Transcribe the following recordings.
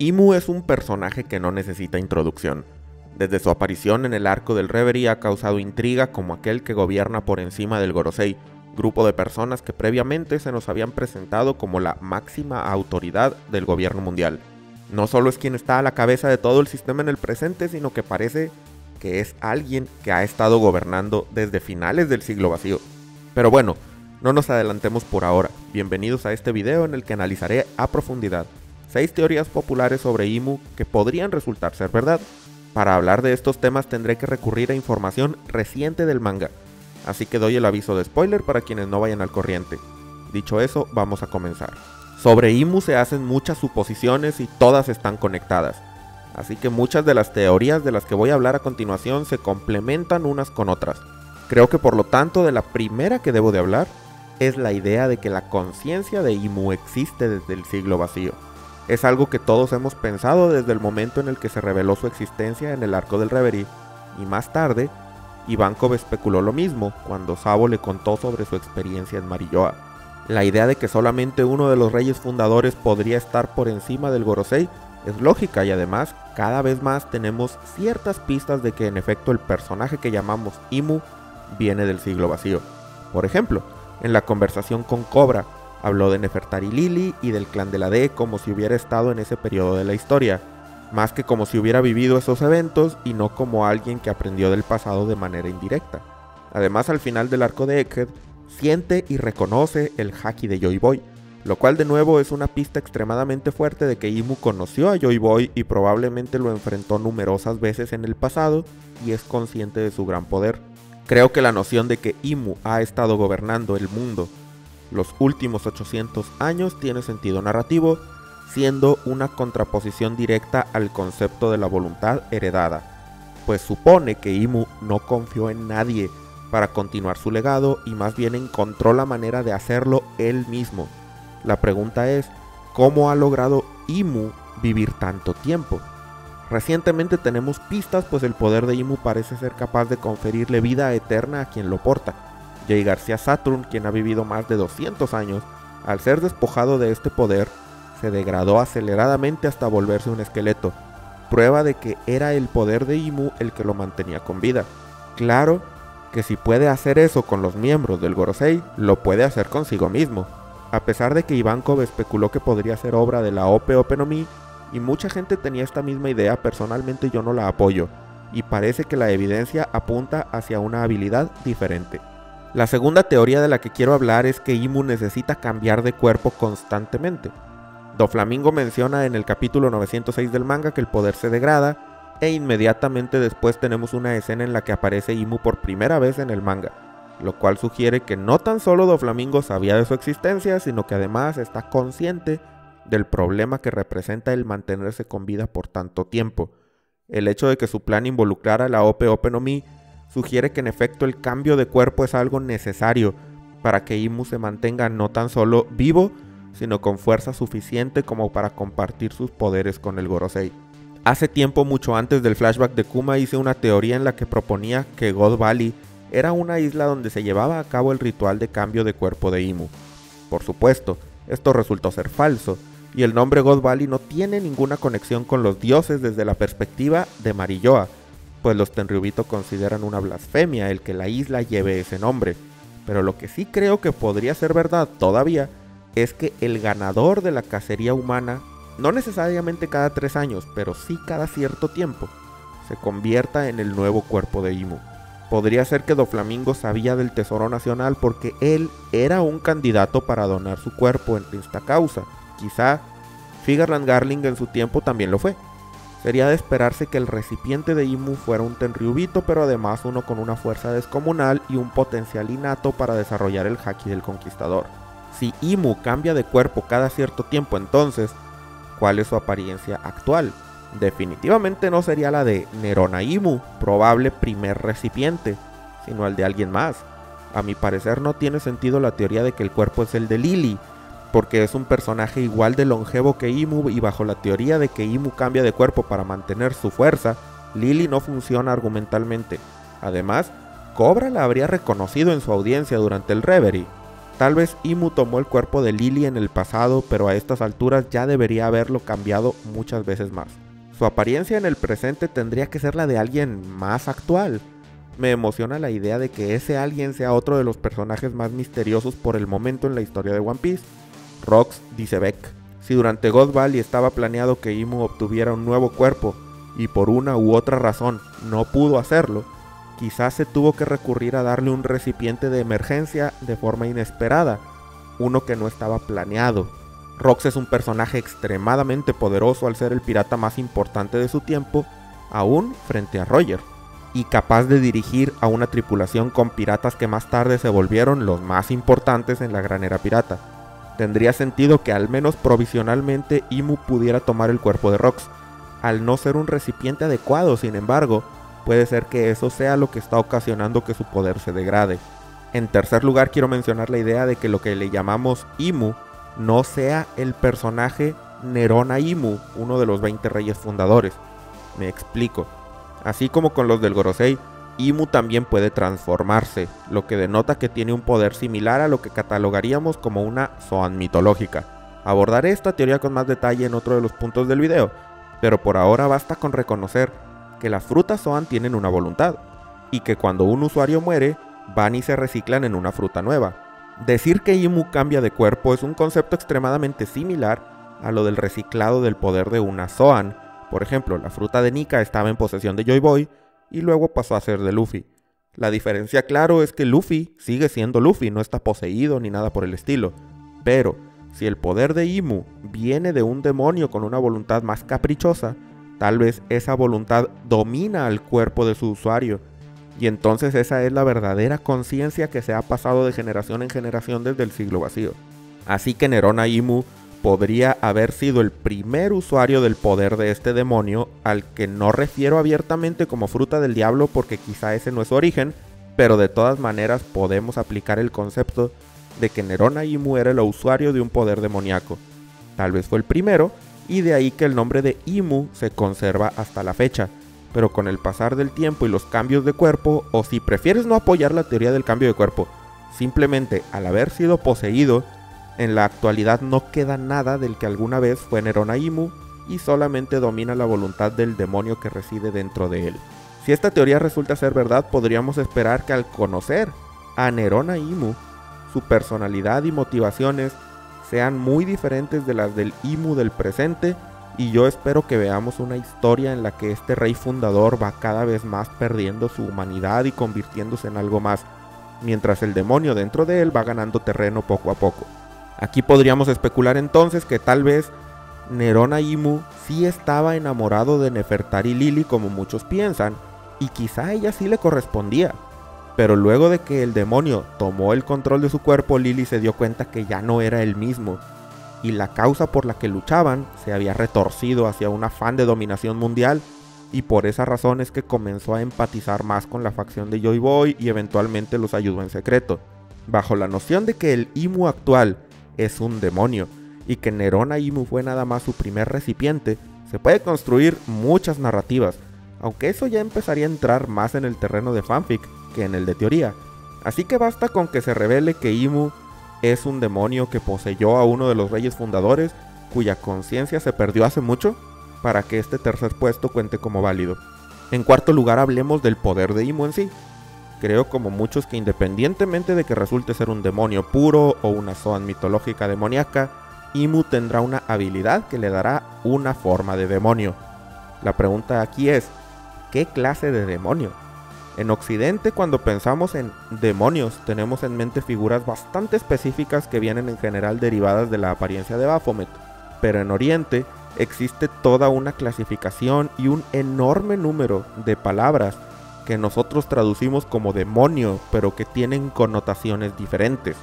Imu es un personaje que no necesita introducción. Desde su aparición en el arco del Reverie ha causado intriga como aquel que gobierna por encima del Gorosei, grupo de personas que previamente se nos habían presentado como la máxima autoridad del gobierno mundial. No solo es quien está a la cabeza de todo el sistema en el presente, sino que parece que es alguien que ha estado gobernando desde finales del siglo vacío. Pero bueno, no nos adelantemos por ahora. Bienvenidos a este video en el que analizaré a profundidad 6 teorías populares sobre Imu que podrían resultar ser verdad. Para hablar de estos temas tendré que recurrir a información reciente del manga, así que doy el aviso de spoiler para quienes no vayan al corriente. Dicho eso, vamos a comenzar. Sobre Imu se hacen muchas suposiciones y todas están conectadas, así que muchas de las teorías de las que voy a hablar a continuación se complementan unas con otras. Creo que por lo tanto de la primera que debo de hablar es la idea de que la conciencia de Imu existe desde el siglo vacío. Es algo que todos hemos pensado desde el momento en el que se reveló su existencia en el arco del Reverie, y más tarde, Ivankov especuló lo mismo cuando Sabo le contó sobre su experiencia en Marilloa. La idea de que solamente uno de los reyes fundadores podría estar por encima del Gorosei es lógica y además cada vez más tenemos ciertas pistas de que en efecto el personaje que llamamos Imu viene del siglo vacío. Por ejemplo, en la conversación con Cobra, habló de Nefertari Lili y del clan de la D como si hubiera estado en ese periodo de la historia, más que como si hubiera vivido esos eventos y no como alguien que aprendió del pasado de manera indirecta. Además, al final del arco de Egghead, siente y reconoce el haki de Joy Boy, lo cual de nuevo es una pista extremadamente fuerte de que Imu conoció a Joy Boy y probablemente lo enfrentó numerosas veces en el pasado y es consciente de su gran poder. Creo que la noción de que Imu ha estado gobernando el mundo los últimos 800 años tiene sentido narrativo, siendo una contraposición directa al concepto de la voluntad heredada, pues supone que Imu no confió en nadie para continuar su legado y más bien encontró la manera de hacerlo él mismo. La pregunta es, ¿cómo ha logrado Imu vivir tanto tiempo? Recientemente tenemos pistas, pues el poder de Imu parece ser capaz de conferirle vida eterna a quien lo porta. Jay García Saturn, quien ha vivido más de 200 años, al ser despojado de este poder, se degradó aceleradamente hasta volverse un esqueleto, prueba de que era el poder de Imu el que lo mantenía con vida. Claro que si puede hacer eso con los miembros del Gorosei, lo puede hacer consigo mismo. A pesar de que Ivankov especuló que podría ser obra de la Ope no Mi, y mucha gente tenía esta misma idea, personalmente yo no la apoyo, y parece que la evidencia apunta hacia una habilidad diferente. La segunda teoría de la que quiero hablar es que Imu necesita cambiar de cuerpo constantemente. Doflamingo menciona en el capítulo 906 del manga que el poder se degrada, e inmediatamente después tenemos una escena en la que aparece Imu por primera vez en el manga, lo cual sugiere que no tan solo Doflamingo sabía de su existencia, sino que además está consciente del problema que representa el mantenerse con vida por tanto tiempo. El hecho de que su plan involucrara la Ope no Mi sugiere que en efecto el cambio de cuerpo es algo necesario para que Imu se mantenga no tan solo vivo, sino con fuerza suficiente como para compartir sus poderes con el Gorosei. Hace tiempo, mucho antes del flashback de Kuma, hice una teoría en la que proponía que God Valley era una isla donde se llevaba a cabo el ritual de cambio de cuerpo de Imu. Por supuesto, esto resultó ser falso, y el nombre God Valley no tiene ninguna conexión con los dioses desde la perspectiva de Marilloa, pues los Tenryubito consideran una blasfemia el que la isla lleve ese nombre. Pero lo que sí creo que podría ser verdad todavía es que el ganador de la cacería humana, no necesariamente cada 3 años, pero sí cada cierto tiempo, se convierta en el nuevo cuerpo de Imu. Podría ser que Doflamingo sabía del tesoro nacional porque él era un candidato para donar su cuerpo en esta causa. Quizá Figarland Garling en su tiempo también lo fue. Sería de esperarse que el recipiente de Imu fuera un Tenryubito, pero además uno con una fuerza descomunal y un potencial innato para desarrollar el haki del conquistador. Si Imu cambia de cuerpo cada cierto tiempo, entonces, ¿cuál es su apariencia actual? Definitivamente no sería la de Nerona Imu, probable primer recipiente, sino el de alguien más. A mi parecer no tiene sentido la teoría de que el cuerpo es el de Lili, porque es un personaje igual de longevo que Imu, y bajo la teoría de que Imu cambia de cuerpo para mantener su fuerza, Lili no funciona argumentalmente. Además, Cobra la habría reconocido en su audiencia durante el Reverie. Tal vez Imu tomó el cuerpo de Lily en el pasado, pero a estas alturas ya debería haberlo cambiado muchas veces más. Su apariencia en el presente tendría que ser la de alguien más actual. Me emociona la idea de que ese alguien sea otro de los personajes más misteriosos por el momento en la historia de One Piece. Rox dice Beck: si durante God Valley estaba planeado que Imu obtuviera un nuevo cuerpo y por una u otra razón no pudo hacerlo, quizás se tuvo que recurrir a darle un recipiente de emergencia de forma inesperada, uno que no estaba planeado. Rox es un personaje extremadamente poderoso al ser el pirata más importante de su tiempo, aún frente a Roger, y capaz de dirigir a una tripulación con piratas que más tarde se volvieron los más importantes en la Gran Era Pirata. Tendría sentido que al menos provisionalmente Imu pudiera tomar el cuerpo de Rox. Al no ser un recipiente adecuado, sin embargo, puede ser que eso sea lo que está ocasionando que su poder se degrade. En tercer lugar, quiero mencionar la idea de que lo que le llamamos Imu no sea el personaje Nerona Imu, uno de los 20 reyes fundadores. Me explico. Así como con los del Gorosei, Imu también puede transformarse, lo que denota que tiene un poder similar a lo que catalogaríamos como una Zoan mitológica. Abordaré esta teoría con más detalle en otro de los puntos del video, pero por ahora basta con reconocer que las frutas Zoan tienen una voluntad, y que cuando un usuario muere, van y se reciclan en una fruta nueva. Decir que Imu cambia de cuerpo es un concepto extremadamente similar a lo del reciclado del poder de una Zoan. Por ejemplo, la fruta de Nika estaba en posesión de Joy Boy y luego pasó a ser de Luffy. La diferencia, claro, es que Luffy sigue siendo Luffy, no está poseído ni nada por el estilo. Pero, si el poder de Imu viene de un demonio con una voluntad más caprichosa, tal vez esa voluntad domina al cuerpo de su usuario, y entonces esa es la verdadera conciencia que se ha pasado de generación en generación desde el siglo vacío. Así que Nerona Imu podría haber sido el primer usuario del poder de este demonio, al que no refiero abiertamente como fruta del diablo porque quizá ese no es su origen, pero de todas maneras podemos aplicar el concepto de que Nerona Imu era el usuario de un poder demoníaco. Tal vez fue el primero, y de ahí que el nombre de Imu se conserva hasta la fecha, pero con el pasar del tiempo y los cambios de cuerpo, o si prefieres no apoyar la teoría del cambio de cuerpo, simplemente al haber sido poseído, en la actualidad no queda nada del que alguna vez fue Nerona Imu y solamente domina la voluntad del demonio que reside dentro de él. Si esta teoría resulta ser verdad, podríamos esperar que al conocer a Nerona Imu, su personalidad y motivaciones sean muy diferentes de las del Imu del presente, y yo espero que veamos una historia en la que este rey fundador va cada vez más perdiendo su humanidad y convirtiéndose en algo más, mientras el demonio dentro de él va ganando terreno poco a poco. Aquí podríamos especular entonces que tal vez Nerona Imu sí estaba enamorado de Nefertari Lily como muchos piensan, y quizá ella sí le correspondía. Pero luego de que el demonio tomó el control de su cuerpo, Lily se dio cuenta que ya no era el mismo, y la causa por la que luchaban se había retorcido hacia un afán de dominación mundial, y por esa razón es que comenzó a empatizar más con la facción de Joy Boy y eventualmente los ayudó en secreto. Bajo la noción de que el Imu actual es un demonio y que Nerona Imu fue nada más su primer recipiente, se puede construir muchas narrativas, aunque eso ya empezaría a entrar más en el terreno de fanfic que en el de teoría. Así que basta con que se revele que Imu es un demonio que poseyó a uno de los reyes fundadores, cuya conciencia se perdió hace mucho, para que este tercer puesto cuente como válido. En cuarto lugar, hablemos del poder de Imu en sí. Creo como muchos que independientemente de que resulte ser un demonio puro o una Zoan mitológica demoníaca, Imu tendrá una habilidad que le dará una forma de demonio. La pregunta aquí es, ¿qué clase de demonio? En Occidente, cuando pensamos en demonios, tenemos en mente figuras bastante específicas que vienen en general derivadas de la apariencia de Baphomet, pero en Oriente existe toda una clasificación y un enorme número de palabras que nosotros traducimos como demonio, pero que tienen connotaciones diferentes.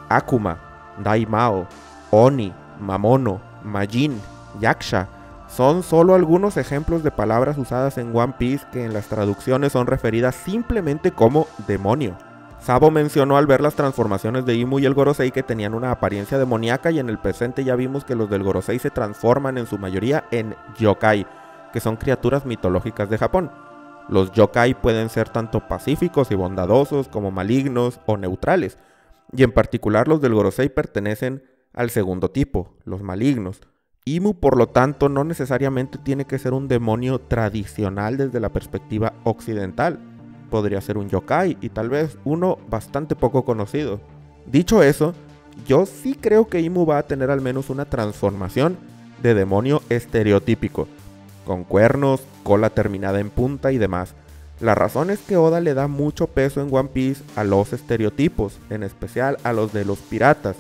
Akuma, Daimao, Oni, Mamono, Majin, Yaksha, son solo algunos ejemplos de palabras usadas en One Piece que en las traducciones son referidas simplemente como demonio. Sabo mencionó al ver las transformaciones de Imu y el Gorosei que tenían una apariencia demoníaca, y en el presente ya vimos que los del Gorosei se transforman en su mayoría en yokai, que son criaturas mitológicas de Japón. Los yokai pueden ser tanto pacíficos y bondadosos como malignos o neutrales, y en particular los del Gorosei pertenecen al segundo tipo, los malignos. Imu, por lo tanto, no necesariamente tiene que ser un demonio tradicional desde la perspectiva occidental. Podría ser un yokai y tal vez uno bastante poco conocido. Dicho eso, yo sí creo que Imu va a tener al menos una transformación de demonio estereotípico, con cuernos, cola terminada en punta y demás. La razón es que Oda le da mucho peso en One Piece a los estereotipos, en especial a los de los piratas.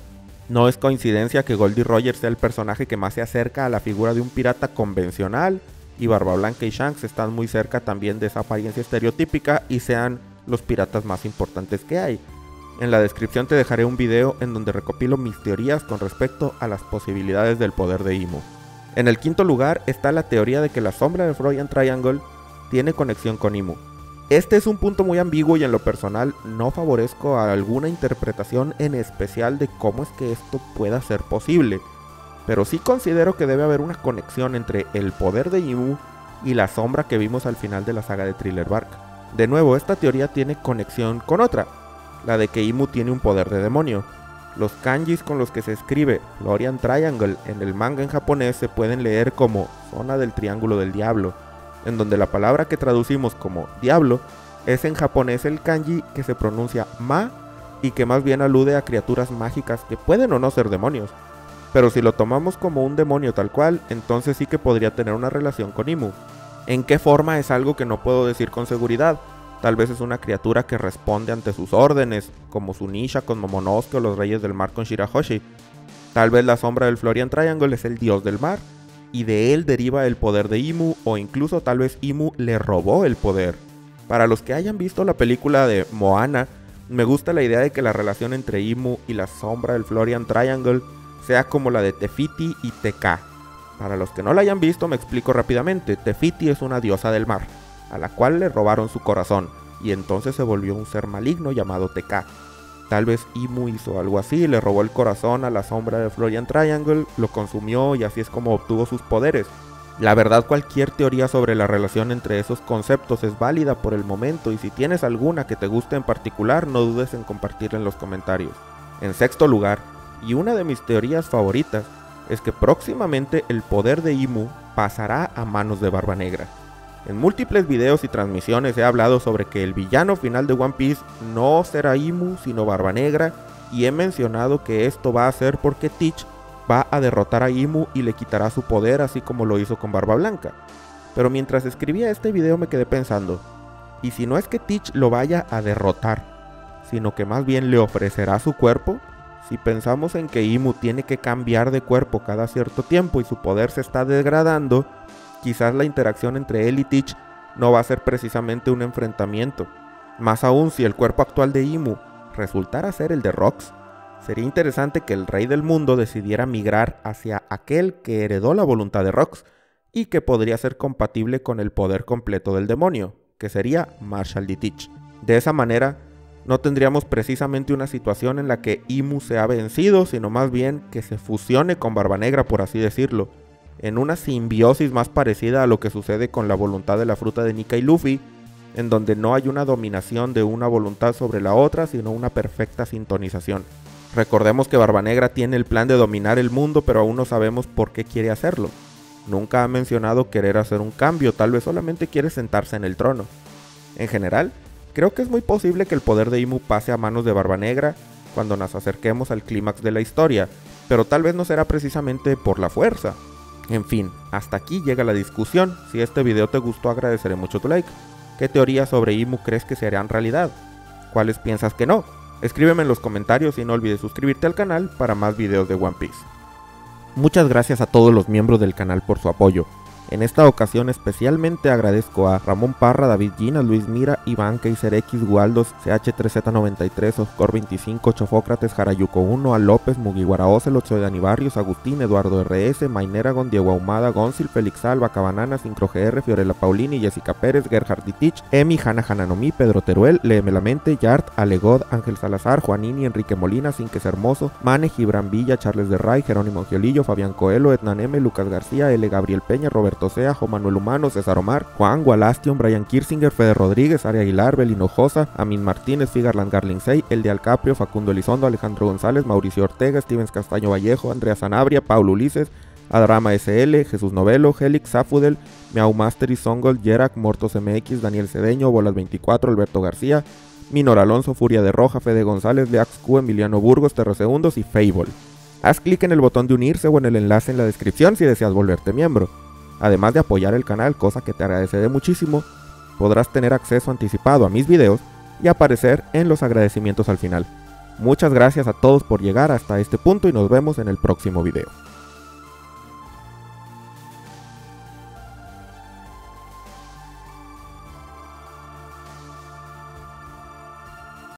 No es coincidencia que Goldie Roger sea el personaje que más se acerca a la figura de un pirata convencional, y Barba Blanca y Shanks están muy cerca también de esa apariencia estereotípica y sean los piratas más importantes que hay. En la descripción te dejaré un video en donde recopilo mis teorías con respecto a las posibilidades del poder de Imu. En el quinto lugar está la teoría de que la sombra de Freudian Triangle tiene conexión con Imu. Este es un punto muy ambiguo y en lo personal no favorezco a alguna interpretación en especial de cómo es que esto pueda ser posible, pero sí considero que debe haber una conexión entre el poder de Imu y la sombra que vimos al final de la saga de Thriller Bark. De nuevo, esta teoría tiene conexión con otra, la de que Imu tiene un poder de demonio. Los kanjis con los que se escribe Florian Triangle en el manga en japonés se pueden leer como zona del triángulo del diablo, en donde la palabra que traducimos como diablo es en japonés el kanji que se pronuncia ma y que más bien alude a criaturas mágicas que pueden o no ser demonios. Pero si lo tomamos como un demonio tal cual, entonces sí que podría tener una relación con Imu. ¿En qué forma? Es algo que no puedo decir con seguridad. Tal vez es una criatura que responde ante sus órdenes, como Zunisha con Momonosuke o los Reyes del Mar con Shirahoshi. Tal vez la sombra del Florian Triangle es el dios del mar, y de él deriva el poder de Imu, o incluso tal vez Imu le robó el poder. Para los que hayan visto la película de Moana, me gusta la idea de que la relación entre Imu y la sombra del Florian Triangle sea como la de Tefiti y Tekka. Para los que no la hayan visto, me explico rápidamente. Tefiti es una diosa del mar, a la cual le robaron su corazón, y entonces se volvió un ser maligno llamado Tekka. Tal vez Imu hizo algo así, le robó el corazón a la sombra de Florian Triangle, lo consumió y así es como obtuvo sus poderes. La verdad, cualquier teoría sobre la relación entre esos conceptos es válida por el momento, y si tienes alguna que te guste en particular, no dudes en compartirla en los comentarios. En sexto lugar, y una de mis teorías favoritas, es que próximamente el poder de Imu pasará a manos de Barba Negra. En múltiples videos y transmisiones he hablado sobre que el villano final de One Piece no será Imu sino Barba Negra, y he mencionado que esto va a ser porque Teach va a derrotar a Imu y le quitará su poder así como lo hizo con Barba Blanca. Pero mientras escribía este video me quedé pensando, ¿y si no es que Teach lo vaya a derrotar, sino que más bien le ofrecerá su cuerpo? Si pensamos en que Imu tiene que cambiar de cuerpo cada cierto tiempo y su poder se está degradando, quizás la interacción entre él y Teach no va a ser precisamente un enfrentamiento. Más aún, si el cuerpo actual de Imu resultara ser el de Rox, sería interesante que el rey del mundo decidiera migrar hacia aquel que heredó la voluntad de Rox y que podría ser compatible con el poder completo del demonio, que sería Marshall D. Teach. De esa manera, no tendríamos precisamente una situación en la que Imu se ha vencido, sino más bien que se fusione con Barba Negra, por así decirlo, en una simbiosis más parecida a lo que sucede con la voluntad de la fruta de Nika y Luffy, en donde no hay una dominación de una voluntad sobre la otra, sino una perfecta sintonización. Recordemos que Barba Negra tiene el plan de dominar el mundo, pero aún no sabemos por qué quiere hacerlo. Nunca ha mencionado querer hacer un cambio, tal vez solamente quiere sentarse en el trono. En general, creo que es muy posible que el poder de Imu pase a manos de Barba Negra cuando nos acerquemos al clímax de la historia, pero tal vez no será precisamente por la fuerza. En fin, hasta aquí llega la discusión. Si este video te gustó, agradeceré mucho tu like. ¿Qué teorías sobre Imu crees que se harán realidad? ¿Cuáles piensas que no? Escríbeme en los comentarios y no olvides suscribirte al canal para más videos de One Piece. Muchas gracias a todos los miembros del canal por su apoyo. En esta ocasión especialmente agradezco a Ramón Parra, David Ginas, Luis Mira, Iván, Kaiser X, Gualdos, CH3Z93, Oscar 25, Chofócrates, Jarayuco 1, A López, Mugiwara Ocelot, Soy Dani Barrios, Agustín, Eduardo RS, Maineragon, Diego Ahumada, Gonzil, Félix Alba, Cabanana, Sincro GR, Fiorella Paulini, Jessica Pérez, Gerhard Ditich, Emi, Hanna Hananomi, Pedro Teruel, Léeme la Mente, Yart, Alegod, Ángel Salazar, Juanini, Enrique Molina, Sinques Hermoso, Mane, Gibran Villa, Charles de Ray, Jerónimo Giolillo, Fabián Coelho, Etnan M, Lucas García, L. Gabriel Peña, Roberto Alberto Sea, Juan Manuel Humano, César Omar, Juan, Walastion, Brian Kirsinger, Fede Rodríguez, Ari Aguilar, Belino Josa, Amin Martínez, Figarland Garlinsey, Eldi Alcaprio, Facundo Elizondo, Alejandro González, Mauricio Ortega, Stevens Castaño Vallejo, Andrea Sanabria, Paulo Ulises, Adrama SL, Jesús Novelo, Helix, Zafudel, Miau Master y Songol, Yerak, Mortos MX, Daniel Cedeño, Bolas 24, Alberto García, Minor Alonso, Furia de Roja, Fede González, Leax Q, Emiliano Burgos, Terrasegundos y Fable. Haz clic en el botón de unirse o en el enlace en la descripción si deseas volverte miembro. Además de apoyar el canal, cosa que te agradeceré muchísimo, podrás tener acceso anticipado a mis videos y aparecer en los agradecimientos al final. Muchas gracias a todos por llegar hasta este punto y nos vemos en el próximo video.